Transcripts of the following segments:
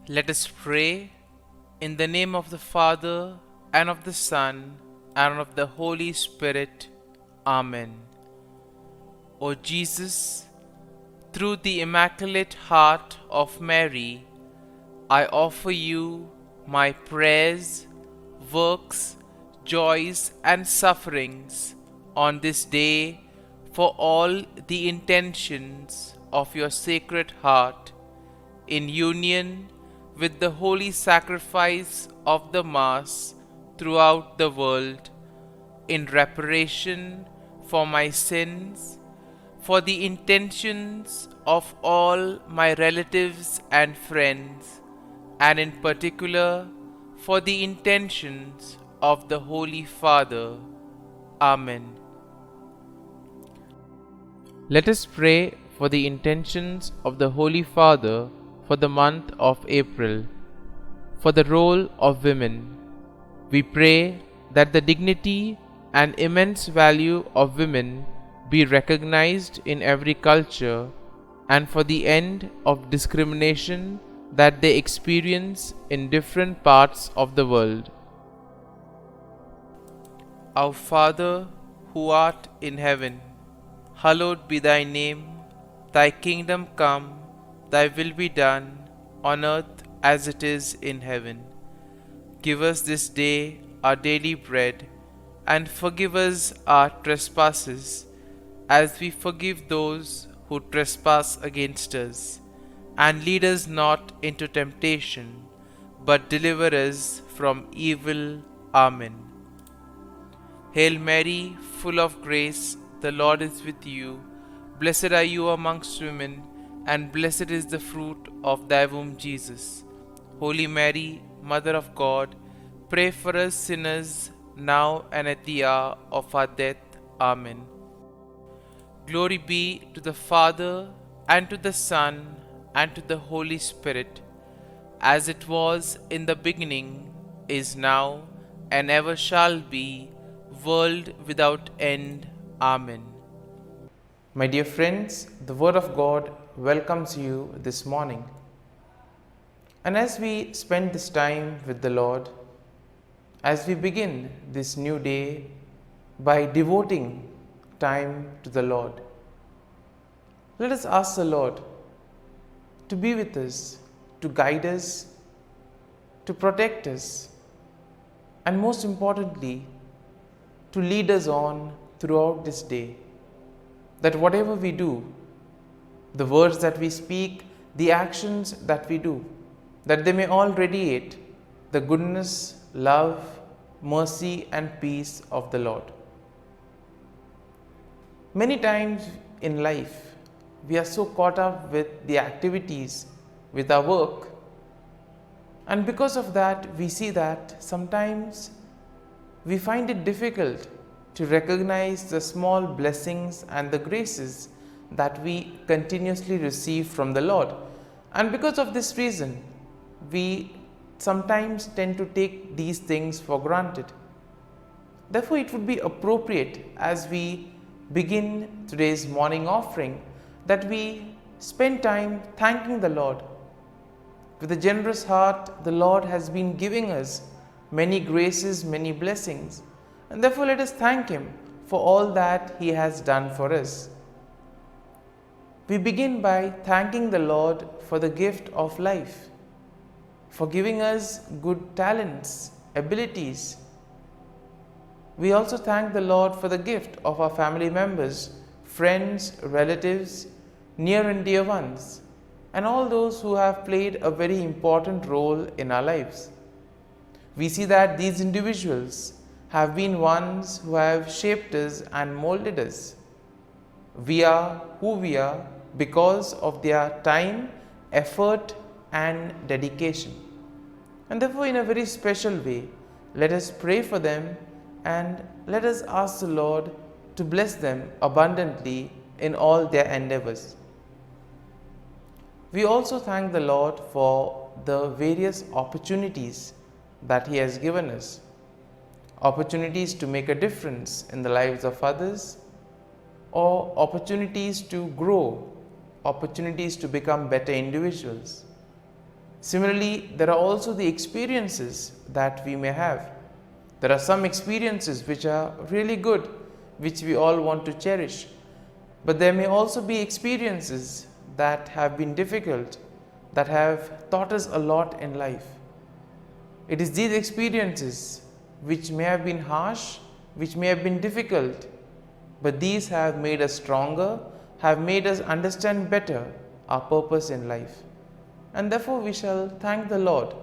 Let us pray in the name of the Father, and of the Son, and of the Holy Spirit. Amen. O Jesus, through the Immaculate Heart of Mary, I offer you my prayers, works, joys, and sufferings on this day for all the intentions of your Sacred Heart, in union with the holy sacrifice of the Mass throughout the world, in reparation for my sins, for the intentions of all my relatives and friends, and in particular for the intentions of the Holy Father. Amen. Let us pray for the intentions of the Holy Father for the month of April. For the role of women, we pray that the dignity and immense value of women be recognized in every culture, and for the end of discrimination that they experience in different parts of the world. Our Father, who art in heaven, hallowed be thy name. Thy kingdom come, thy will be done, on earth as it is in heaven. Give us this day our daily bread, and forgive us our trespasses, as we forgive those who trespass against us. And lead us not into temptation, but deliver us from evil. Amen. Hail Mary, full of grace, the Lord is with you. Blessed are you amongst women, and blessed is the fruit of thy womb, Jesus. Holy Mary, Mother of God, pray for us sinners, now and at the hour of our death. Amen. Glory be to the Father, and to the Son, and to the Holy Spirit, as it was in the beginning, is now, and ever shall be, world without end. Amen. My dear friends, the Word of God welcomes you this morning. And as we spend this time with the Lord, as we begin this new day by devoting time to the Lord, let us ask the Lord to be with us, to guide us, to protect us, and most importantly, to lead us on throughout this day. That whatever we do, the words that we speak, the actions that we do, that they may all radiate the goodness, love, mercy, and peace of the Lord. Many times in life, we are so caught up with the activities, with our work, and because of that, we see that sometimes we find it difficult to recognize the small blessings and the graces that we continuously receive from the Lord. And because of this reason, we sometimes tend to take these things for granted. Therefore, it would be appropriate as we begin today's morning offering that we spend time thanking the Lord. With a generous heart, the Lord has been giving us many graces, many blessings, and therefore let us thank Him for all that He has done for us. We begin by thanking the Lord for the gift of life, for giving us good talents, abilities. We also thank the Lord for the gift of our family members, friends, relatives, near and dear ones, and all those who have played a very important role in our lives. We see that these individuals have been ones who have shaped us and molded us. We are who we are because of their time, effort, and dedication. And therefore, in a very special way, let us pray for them and let us ask the Lord to bless them abundantly in all their endeavors. We also thank the Lord for the various opportunities that He has given us. Opportunities to make a difference in the lives of others, or opportunities to grow, opportunities to become better individuals. Similarly, there are also the experiences that we may have. There are some experiences which are really good, which we all want to cherish. But there may also be experiences that have been difficult, that have taught us a lot in life. It is these experiences which may have been harsh, which may have been difficult, but these have made us stronger, have made us understand better our purpose in life. And therefore we shall thank the Lord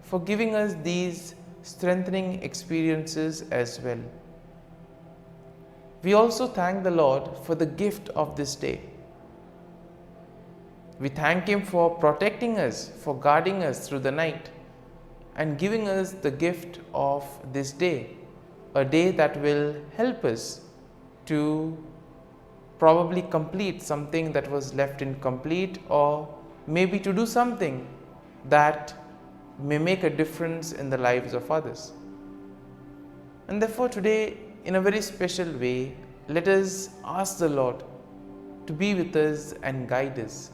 for giving us these strengthening experiences as well. We also thank the Lord for the gift of this day. We thank Him for protecting us, for guarding us through the night, and giving us the gift of this day, a day that will help us to probably complete something that was left incomplete, or maybe to do something that may make a difference in the lives of others. And therefore today, in a very special way, let us ask the Lord to be with us and guide us.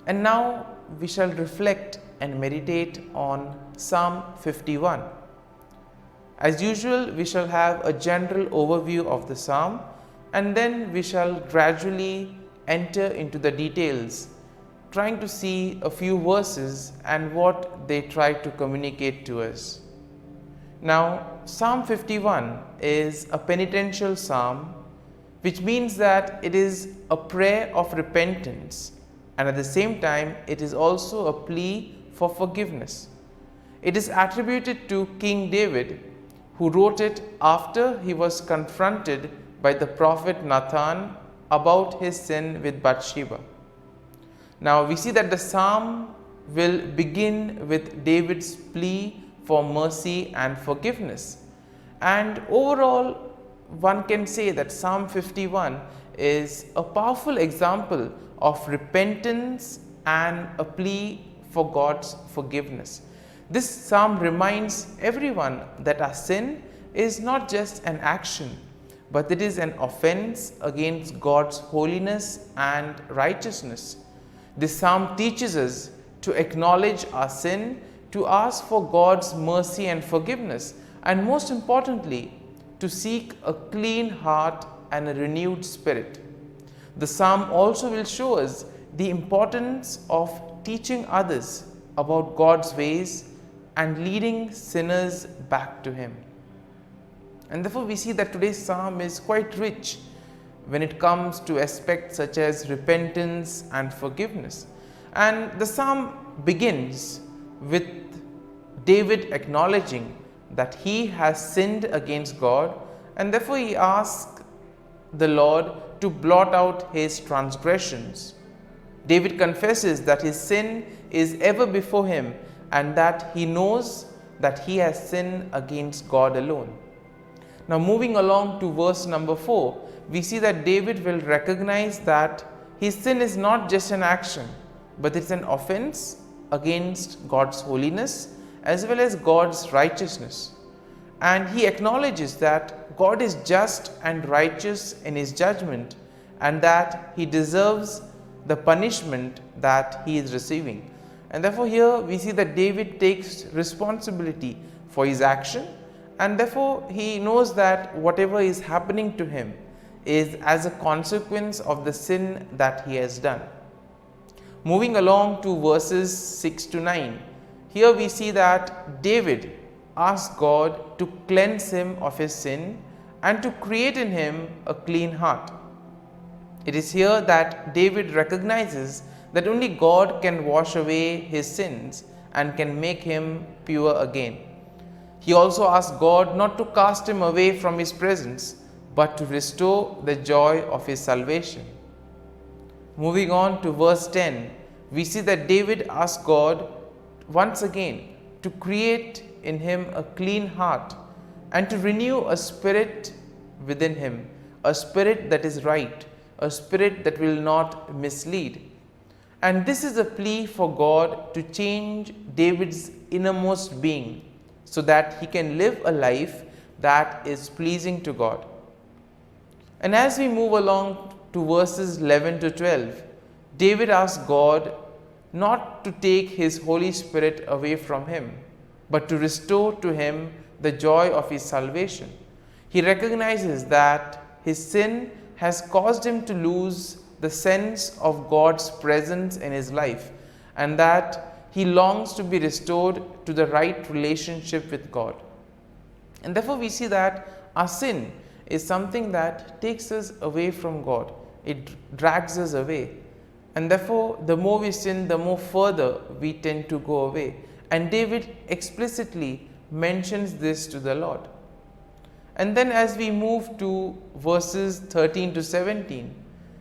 And now we shall reflect and meditate on Psalm 51. As usual, we shall have a general overview of the psalm, and then we shall gradually enter into the details, trying to see a few verses and what they try to communicate to us. Now, Psalm 51 is a penitential psalm, which means that it is a prayer of repentance, and at the same time it is also a plea for forgiveness. It is attributed to King David, who wrote it after he was confronted by the prophet Nathan about his sin with Bathsheba. Now we see that the psalm will begin with David's plea for mercy and forgiveness. And overall, one can say that Psalm 51 is a powerful example of repentance and a plea for God's forgiveness. This psalm reminds everyone that our sin is not just an action, but it is an offense against God's holiness and righteousness. This psalm teaches us to acknowledge our sin, to ask for God's mercy and forgiveness, and most importantly, to seek a clean heart and a renewed spirit. The psalm also will show us the importance of teaching others about God's ways and leading sinners back to Him. And therefore we see that today's psalm is quite rich when it comes to aspects such as repentance and forgiveness. And the psalm begins with David acknowledging that he has sinned against God, and therefore he asks the Lord to blot out his transgressions. David confesses that his sin is ever before him and that he knows that he has sinned against God alone. Now moving along to verse number 4, we see that David will recognize that his sin is not just an action, but it's an offense against God's holiness as well as God's righteousness. And he acknowledges that God is just and righteous in his judgment, and that he deserves the punishment that he is receiving. And therefore here we see that David takes responsibility for his action, and therefore he knows that whatever is happening to him is as a consequence of the sin that he has done. Moving along to verses 6 to 9, here we see that David asks God to cleanse him of his sin and to create in him a clean heart. It is here that David recognizes that only God can wash away his sins and can make him pure again. He also asks God not to cast him away from his presence, but to restore the joy of his salvation. Moving on to verse 10, we see that David asks God once again to create in him a clean heart and to renew a spirit within him, a spirit that is right, a spirit that will not mislead. And this is a plea for God to change David's innermost being so that he can live a life that is pleasing to God. And as we move along to verses 11 to 12, David asks God not to take his Holy Spirit away from him, but to restore to him the joy of his salvation. He recognizes that his sin has caused him to lose the sense of God's presence in his life, and that he longs to be restored to the right relationship with God. And therefore we see that our sin is something that takes us away from God. It drags us away. And therefore, the more we sin, the more further we tend to go away. And David explicitly mentions this to the Lord. And then as we move to verses 13 to 17,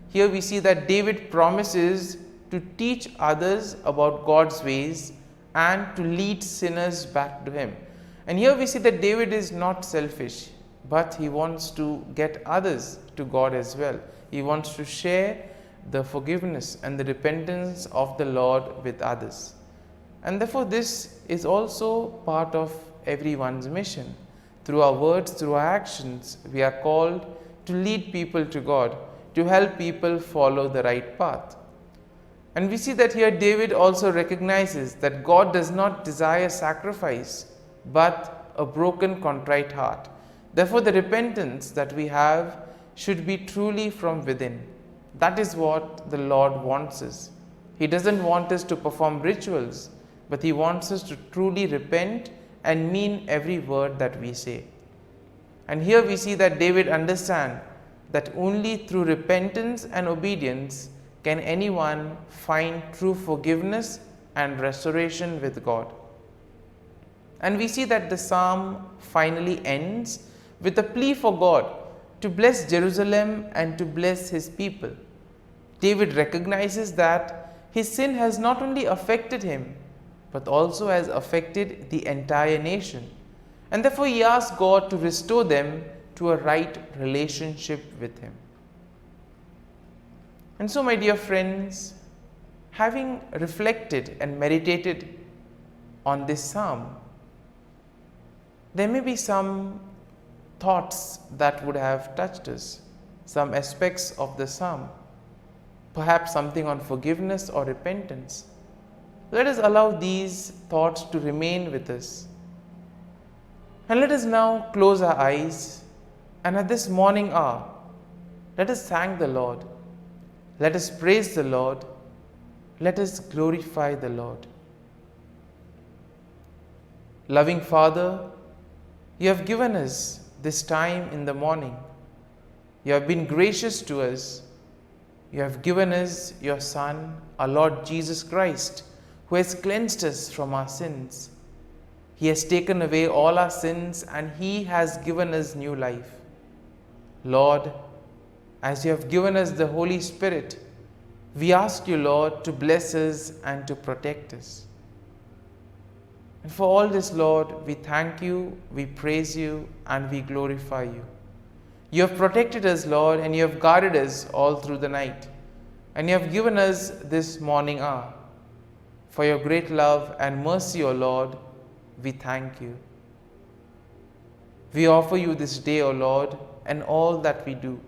here we see that David promises to teach others about God's ways and to lead sinners back to him. And here we see that David is not selfish, but he wants to get others to God as well. He wants to share the forgiveness and the repentance of the Lord with others. And therefore this is also part of everyone's mission. Through our words, through our actions, we are called to lead people to God, to help people follow the right path. And we see that here David also recognizes that God does not desire sacrifice, but a broken, contrite heart. Therefore the repentance that we have should be truly from within. That is what the Lord wants us. He doesn't want us to perform rituals, but He wants us to truly repent and mean every word that we say. And here we see that David understands that only through repentance and obedience can anyone find true forgiveness and restoration with God. And we see that the psalm finally ends with a plea for God to bless Jerusalem and to bless His people. David recognizes that his sin has not only affected him, but also has affected the entire nation. And therefore he asks God to restore them to a right relationship with Him. And so, my dear friends, having reflected and meditated on this psalm, there may be some thoughts that would have touched us, some aspects of the psalm, perhaps something on forgiveness or repentance. Let us allow these thoughts to remain with us. And let us now close our eyes, and at this morning hour, let us thank the Lord. Let us praise the Lord. Let us glorify the Lord. Loving Father, You have given us this time in the morning. You have been gracious to us. You have given us Your Son, our Lord Jesus Christ, who has cleansed us from our sins. He has taken away all our sins and He has given us new life. Lord, as You have given us the Holy Spirit, we ask You, Lord, to bless us and to protect us. And for all this, Lord, we thank You, we praise You, and we glorify You. You have protected us, Lord, and You have guarded us all through the night. And You have given us this morning hour. For Your great love and mercy, O Lord, we thank You. We offer You this day, O Lord, and all that we do.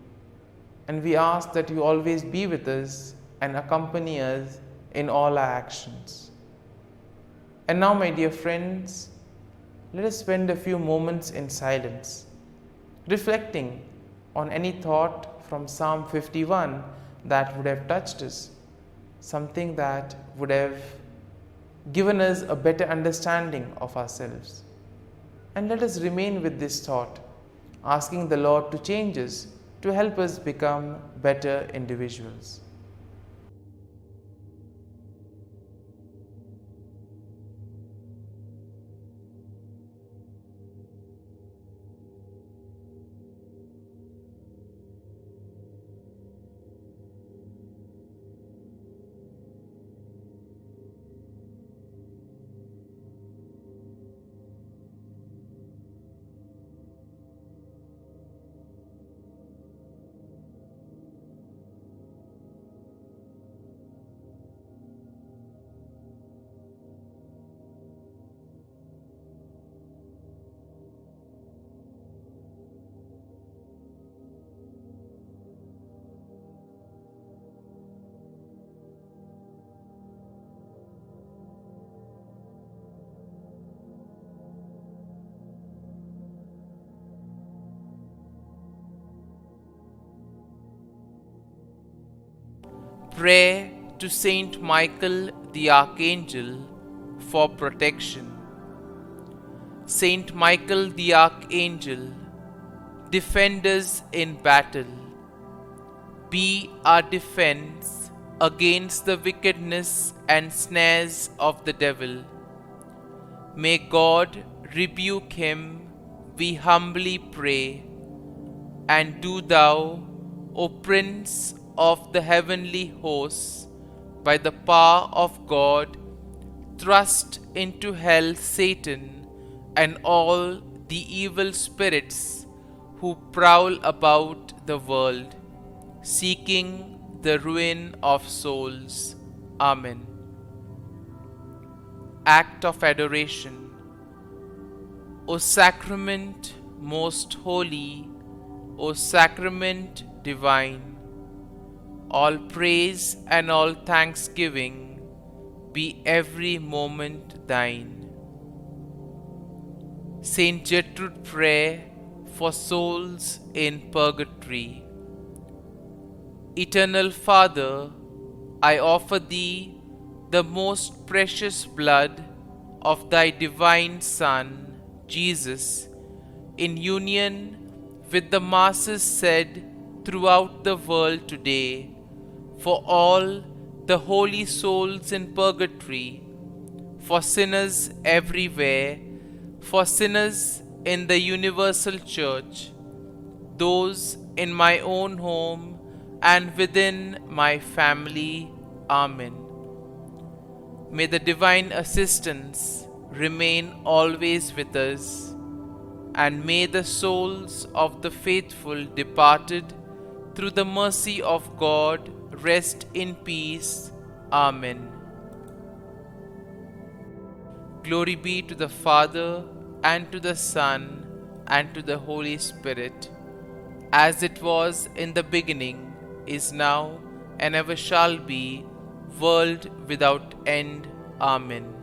And we ask that You always be with us and accompany us in all our actions. And now, my dear friends, let us spend a few moments in silence, reflecting on any thought from Psalm 51 that would have touched us, something that would have given us a better understanding of ourselves. And let us remain with this thought, asking the Lord to change us, to help us become better individuals. Prayer to Saint Michael the Archangel for protection. Saint Michael the Archangel, defend us in battle. Be our defense against the wickedness and snares of the devil. May God rebuke him, we humbly pray. And do thou, O Prince of the heavenly hosts, by the power of God, thrust into hell Satan and all the evil spirits who prowl about the world, seeking the ruin of souls. Amen. Act of Adoration. O Sacrament most holy, O Sacrament divine, all praise and all thanksgiving be every moment thine. Saint Gertrude Prayer for souls in purgatory. Eternal Father, I offer Thee the most precious blood of Thy divine Son, Jesus, in union with the masses said throughout the world today, for all the holy souls in purgatory, for sinners everywhere, for sinners in the universal church, those in my own home and within my family. Amen. May the divine assistance remain always with us, and may the souls of the faithful departed through the mercy of God rest in peace. Amen. Glory be to the Father, and to the Son, and to the Holy Spirit, as it was in the beginning, is now, and ever shall be, world without end. Amen.